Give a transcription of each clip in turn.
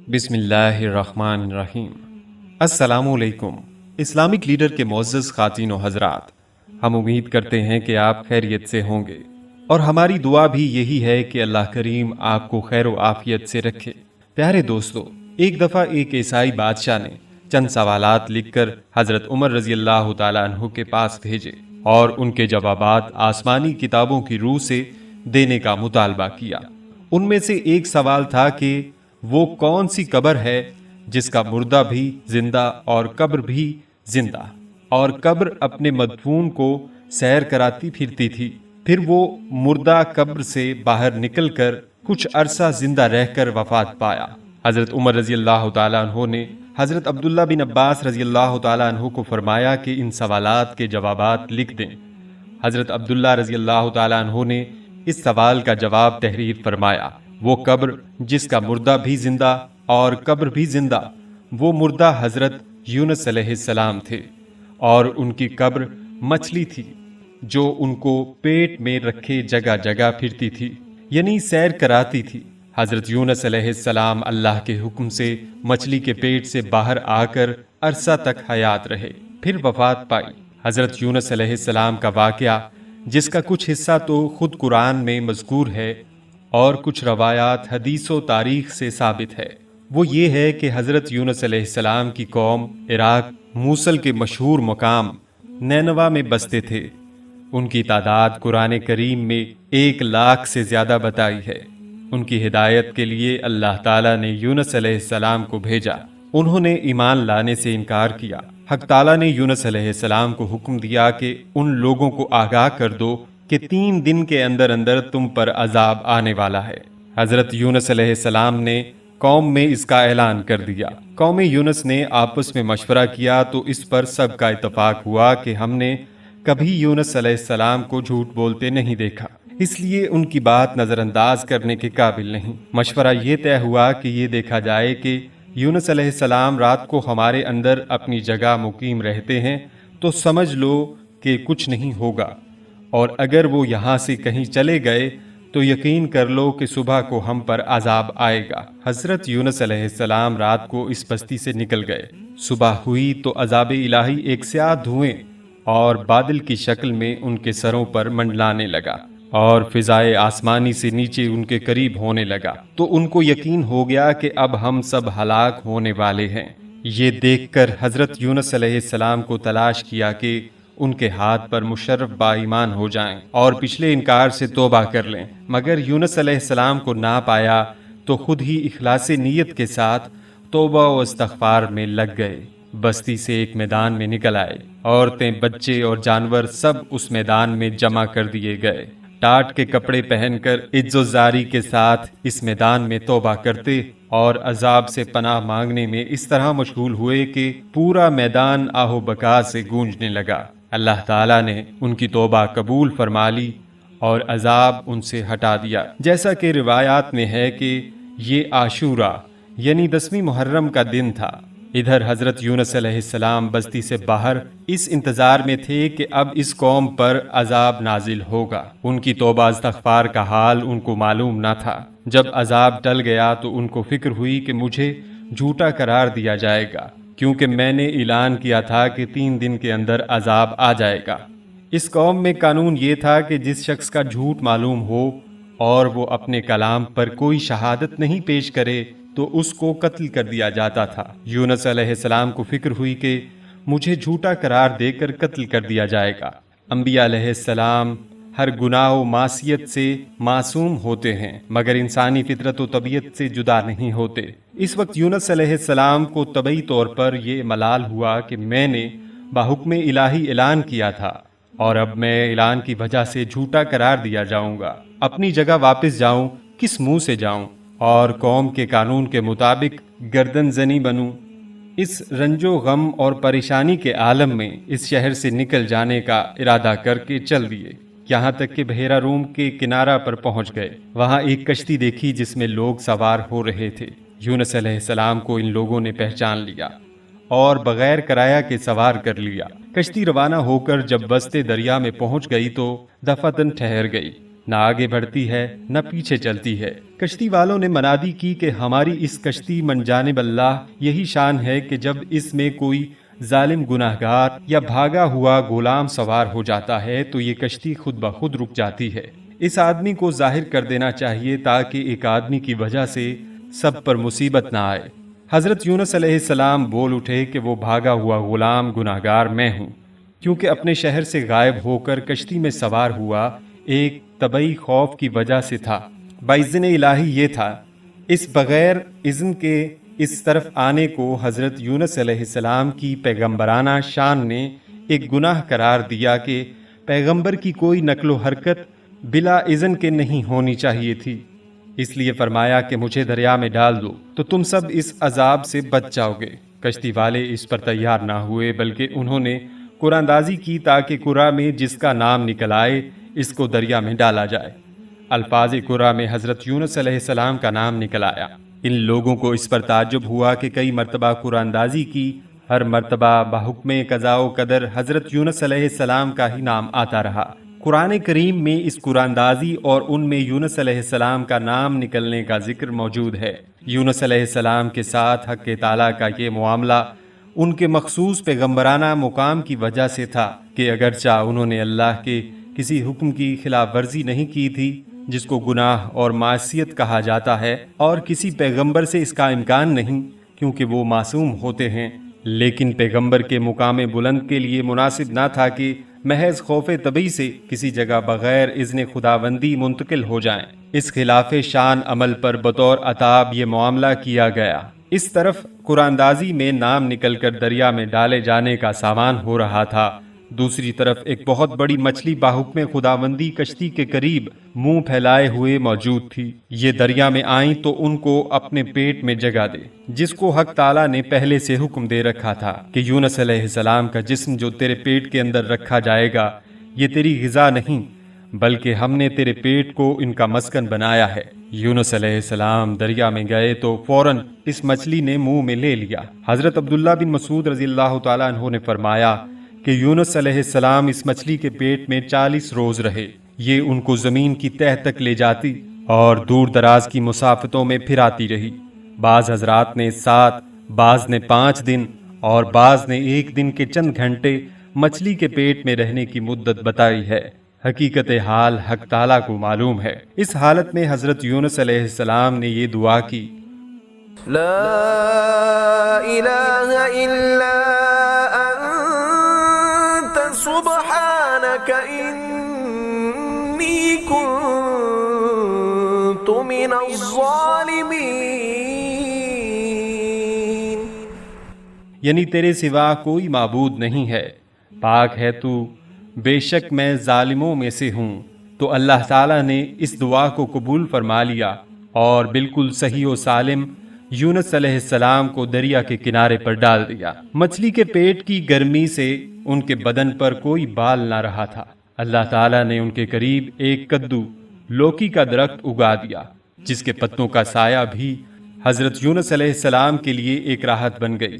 बिस्मिल्लाहिर्रहमानिर्रहीम। अस्सलामुअलैकुम। Islamic leader के मुअज़्ज़ज़ ख़ातीन व हज़रात, हम उम्मीद करते हैं कि आप खैरियत से होंगे और हमारी दुआ भी यही है कि अल्लाह करीम आपको खैर व आफियत से रखे। प्यारे दोस्तों, एक दफ़ा एक ईसाई बादशाह ने चंद सवालात लिखकर हज़रत उमर रज़ी अल्लाह तआला अन्हु के पास भेजे और उनके जवाबात आसमानी किताबों की रूह से देने का मुतालबा किया। उनमें से एक सवाल था कि वो कौन सी कब्र है जिसका मुर्दा भी जिंदा और कब्र भी जिंदा, और कब्र अपने मदफून को सैर कराती फिरती थी। फिर वो मुर्दा कब्र से बाहर निकलकर कुछ अरसा जिंदा रहकर वफात पाया। हजरत उमर रजी अल्लाह तआला अन्हु ने हजरत अब्दुल्ला बिन अब्बास रजी अल्लाह तआला अन्हु को फरमाया कि इन सवालात के जवाबात लिख दें। हजरत अब्दुल्ला रजी अल्लाह तआला अन्हु ने इस सवाल का जवाब तहरीर फरमाया। वो कब्र जिसका मुर्दा भी जिंदा और कब्र भी जिंदा, वो मुर्दा हजरत यूनुस अलैहिस्सलाम थे और उनकी कब्र मछली थी जो उनको पेट में रखे जगह जगह फिरती थी, यानी सैर कराती थी। हजरत यूनुस अलैहिस्सलाम अल्लाह के हुक्म से मछली के पेट से बाहर आकर अरसा तक हयात रहे, फिर वफात पाई। हजरत यूनुस अलैहिस्सलाम का वाक़या, जिसका कुछ हिस्सा तो खुद कुरान में मज़कूर है और कुछ रवायात हदीसो तारीख से साबित है, वो ये है कि हज़रत यूनुस अलैहिस्सलाम की कौम इराक मूसल के मशहूर मकाम नैनवा में बसते थे। उनकी तादाद कुरान करीम में 1 लाख से ज़्यादा बताई है। उनकी हिदायत के लिए अल्लाह ताला ने यूनुस अलैहिस्सलाम को भेजा। उन्होंने ईमान लाने से इनकार किया। हक ताला ने यूनुस अलैहिस्सलाम को हुक्म दिया कि उन लोगों को आगाह कर दो कि 3 दिन के अंदर अंदर तुम पर अजाब आने वाला है। हजरत यूनुस अलैहिस्सलाम ने कौम में इसका ऐलान कर दिया। कौम यूनुस ने आपस में मशवरा किया तो इस पर सबका इत्तफाक हुआ कि हमने कभी यूनुस अलैहिस्सलाम को झूठ बोलते नहीं देखा, इसलिए उनकी बात नज़रअंदाज करने के काबिल नहीं। मशवरा ये तय हुआ कि ये देखा जाए कि यूनुस अलैहिस्सलाम रात को हमारे अंदर अपनी जगह मुकीम रहते हैं तो समझ लो कि कुछ नहीं होगा, और अगर वो यहाँ से कहीं चले गए तो यकीन कर लो कि सुबह को हम पर अजाब आएगा। हजरत यूनुस अलैहिस्सलाम रात को इस बस्ती से निकल गए। सुबह हुई तो अजाब इलाही एक स्याह धुएं और बादल की शक्ल में उनके सरों पर मंडलाने लगा और फिजाए आसमानी से नीचे उनके करीब होने लगा, तो उनको यकीन हो गया कि अब हम सब हलाक होने वाले हैं। ये देखकर हजरत यूनुस अलैहिस्सलाम को तलाश किया कि उनके हाथ पर मुशर्रफ बाईमान हो जाएं और पिछले इनकार से तौबा कर लें, मगर यूनुस अलैहिस्सलाम को ना पाया तो खुद ही इखलासे नीयत के साथ तौबा व इस्तिग़फ़ार में लग गए। बस्ती से एक मैदान में निकल आए। औरतें, बच्चे और जानवर सब उस मैदान में जमा कर दिए गए। टाट के कपड़े पहनकर इज्जोजारी के साथ इस मैदान में तौबा करते और अजाब से पनाह मांगने में इस तरह मशगूल हुए कि पूरा मैदान आहो बका से गूंजने लगा। अल्लाह ताला ने उनकी तौबा कबूल फरमा ली और अजाब उनसे हटा दिया। जैसा कि रिवायात में है कि ये आशूरा यानी 10वीं मुहर्रम का दिन था। इधर हजरत यूनुस अलैहिस्सलाम बस्ती से बाहर इस इंतजार में थे कि अब इस कौम पर अजाब नाजिल होगा। उनकी तौबा इस्तिग़फ़ार का हाल उनको मालूम न था। जब अजाब टल गया तो उनको फिक्र हुई कि मुझे झूठा करार दिया जाएगा, क्योंकि मैंने ऐलान किया था कि 3 दिन के अंदर अजाब आ जाएगा। इस कौम में कानून ये था कि जिस शख्स का झूठ मालूम हो और वो अपने कलाम पर कोई शहादत नहीं पेश करे तो उसको कत्ल कर दिया जाता था। यूनुस अलैहिस्सलाम को फिक्र हुई कि मुझे झूठा करार देकर कत्ल कर दिया जाएगा। अंबिया अलैहिस्सलाम हर गुनाह व मासियत से मासूम होते हैं, मगर इंसानी फितरत व तबीयत से जुदा नहीं होते। इस वक्त यूनुस अलैहिस्सलाम को तबई तौर पर यह मलाल हुआ कि मैंने बाहुक्म इलाही ऐलान किया था और अब मैं ऐलान की वजह से झूठा करार दिया जाऊंगा। अपनी जगह वापस जाऊं, किस मुंह से जाऊं और कौम के कानून के मुताबिक गर्दन जनी बनूं। इस रंजो गम और परेशानी के आलम में इस शहर से निकल जाने का इरादा करके चल दिए, यहाँ तक कि बहेरा रूम के किनारा पर पहुँच गए। वहाँ एक कश्ती देखी जिसमें लोग सवार हो रहे थे। यूनुस अलैहिस्सलाम को इन लोगों ने पहचान लिया اور بغیر کرایہ کے سوار کر لیا۔ کشتی روانہ ہو کر جب وسط دریا میں پہنچ گئی تو دفعتاً ٹھہر گئی، نہ آگے بڑھتی ہے نہ پیچھے چلتی ہے۔ کشتی والوں نے منادی کی کہ ہماری اس کشتی من جانب اللہ یہی شان ہے کہ جب اس میں کوئی ظالم گناہگار یا بھاگا ہوا غلام سوار ہو جاتا ہے تو یہ کشتی خود بخود رک جاتی ہے۔ اس آدمی کو ظاہر کر دینا چاہیے تاکہ ایک آدمی کی وجہ سے سب پر مصیبت نہ آئے۔ حضرت یونس علیہ السلام بول اٹھے کہ وہ بھاگا ہوا غلام گناہگار میں ہوں، کیونکہ اپنے شہر سے غائب ہو کر کشتی میں سوار ہوا ایک طبعی خوف کی وجہ سے تھا۔ باذن الہی یہ تھا، اس بغیر اذن کے اس طرف آنے کو حضرت یونس علیہ السلام کی پیغمبرانہ شان نے ایک گناہ قرار دیا کہ پیغمبر کی کوئی نقل و حرکت بلا اذن کے نہیں ہونی چاہیے تھی۔ اس لیے فرمایا کہ مجھے دریا میں ڈال دو تو تم سب اس عذاب سے بچ جاؤ گے۔ کشتی والے اس پر تیار نہ ہوئے، بلکہ انہوں نے قرآن اندازی کی تاکہ قرآن میں جس کا نام نکل آئے اس کو دریا میں ڈالا جائے۔ الفاظ قرآن میں حضرت یونس علیہ السلام کا نام نکل آیا۔ ان لوگوں کو اس پر تعجب ہوا کہ کئی مرتبہ قرآن اندازی کی، ہر مرتبہ بحکم قضاء و قدر حضرت یونس علیہ السلام کا ہی نام آتا رہا۔ قرآن کریم میں اس قرآن اندازی اور ان میں یونس علیہ السلام کا نام نکلنے کا ذکر موجود ہے۔ یونس علیہ السلام کے ساتھ حق تعالیٰ کا یہ معاملہ ان کے مخصوص پیغمبرانہ مقام کی وجہ سے تھا کہ اگرچہ انہوں نے اللہ کے کسی حکم کی خلاف ورزی نہیں کی تھی جس کو گناہ اور معصیت کہا جاتا ہے، اور کسی پیغمبر سے اس کا امکان نہیں کیونکہ وہ معصوم ہوتے ہیں، لیکن پیغمبر کے مقام بلند کے لیے مناسب نہ تھا کہ محض خوف طبعی سے کسی جگہ بغیر اذن خداوندی منتقل ہو جائیں۔ اس خلاف شان عمل پر بطور عتاب یہ معاملہ کیا گیا۔ اس طرف قرآن اندازی میں نام نکل کر دریا میں ڈالے جانے کا سامان ہو رہا تھا، دوسری طرف ایک بہت بڑی مچھلی باحکم خداوندی کشتی کے قریب منہ پھیلائے ہوئے موجود تھی۔ یہ دریا میں آئیں تو ان کو اپنے پیٹ میں جگہ دے، جس کو حق تعالیٰ نے پہلے سے حکم دے رکھا تھا کہ یونس علیہ السلام کا جسم جو تیرے پیٹ کے اندر رکھا جائے گا یہ تیری غذا نہیں، بلکہ ہم نے تیرے پیٹ کو ان کا مسکن بنایا ہے۔ یونس علیہ السلام دریا میں گئے تو فوراً اس مچھلی نے منہ میں لے لیا۔ حضرت عبداللہ بن مسعود رضی اللہ تعالیٰ عنہ نے فرمایا کہ یونس علیہ السلام اس مچھلی کے پیٹ میں 40 روز رہے۔ یہ ان کو زمین کی تہہ تک لے جاتی اور دور دراز کی مسافتوں میں پھراتی رہی۔ بعض حضرات نے 7، بعض نے 5 دن اور بعض نے 1 دن کے چند گھنٹے مچھلی کے پیٹ میں رہنے کی مدت بتائی ہے۔ حقیقت حال حق تعالیٰ کو معلوم ہے۔ اس حالت میں حضرت یونس علیہ السلام نے یہ دعا کی، لا الہ الا انت سبحانک انی کنت من الظالمین، یعنی تیرے سوا کوئی معبود نہیں ہے، پاک ہے تو، بے شک میں ظالموں میں سے ہوں۔ تو اللہ تعالیٰ نے اس دعا کو قبول فرما لیا اور بالکل صحیح و سالم یونس علیہ السلام کو دریا کے کنارے پر ڈال دیا۔ مچھلی کے پیٹ کی گرمی سے ان کے بدن پر کوئی بال نہ رہا تھا۔ اللہ تعالیٰ نے ان کے قریب ایک کدو لوکی کا درخت اگا دیا، جس کے پتوں کا سایہ بھی حضرت یونس علیہ السلام کے لیے ایک راحت بن گئی،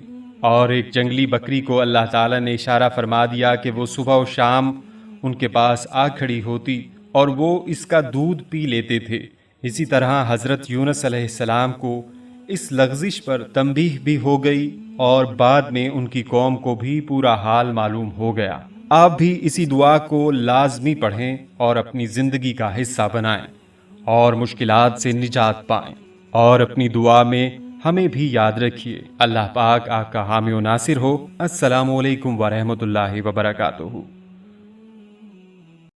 اور ایک جنگلی بکری کو اللہ تعالیٰ نے اشارہ فرما دیا کہ وہ صبح و شام ان کے پاس آ کھڑی ہوتی اور وہ اس کا دودھ پی لیتے تھے۔ اسی طرح حضرت یونس علیہ السلام کو اس لغزش پر تنبیہ بھی ہو گئی اور بعد میں ان کی قوم کو بھی پورا حال معلوم ہو گیا۔ آپ بھی اسی دعا کو لازمی پڑھیں اور اپنی زندگی کا حصہ بنائیں اور مشکلات سے نجات پائیں، اور اپنی دعا میں ہمیں بھی یاد رکھیے۔ اللہ پاک آپ کا حامی و ناصر ہو۔ السلام علیکم ورحمۃ اللہ وبرکاتہ۔